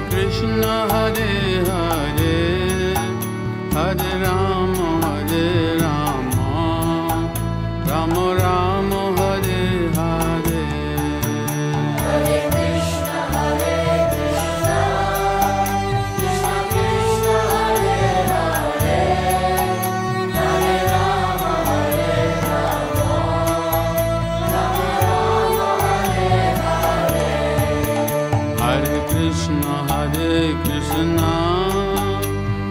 Krishna Hare Hare, Hare Rama, Rama Rama, Hare Hare. Hare Krishna, Krishna Krishna, Hare Hare, Hare Rama, Rama Rama, Hare Hare. Hare Krishna,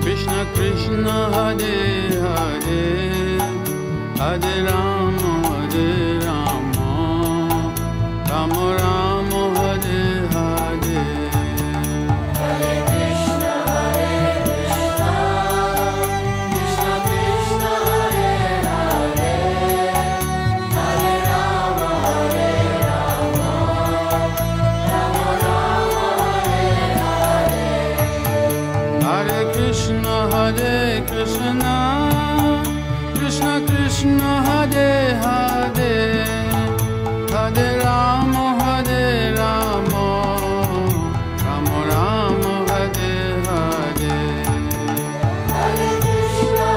Krishna Krishna, Hare Hare, Hare Rama, Rama Rama, Hare Hare. Hare Krishna, Krishna Krishna, Hare Hare, Hare Rama, Rama Rama, Hare Hare. Hare Krishna, Krishna Krishna, Hare Hare, Hare Rama, Rama Rama, Hare Hare. Hare Krishna,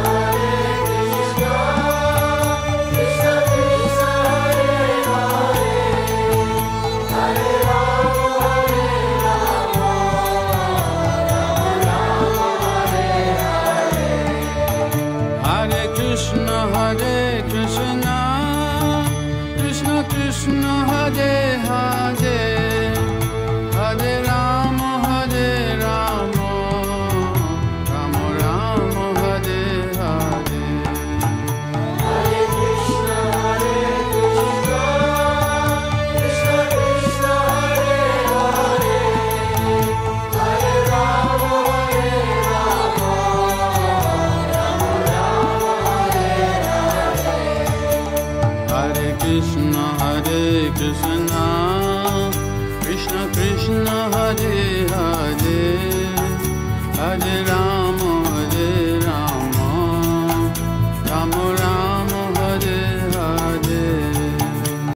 Krishna Krishna, Hare Hare, Hare Rama, Rama Rama, Hare Hare. Hare Krishna, Krishna Krishna, Hare Hare, Hare Rama, Rama Rama, Hare Hare. Hare Krishna, Krishna Krishna, Hare Hare, Hare Rama, Rama Rama, Hare Hare. Hare Krishna, Krishna Krishna, Hare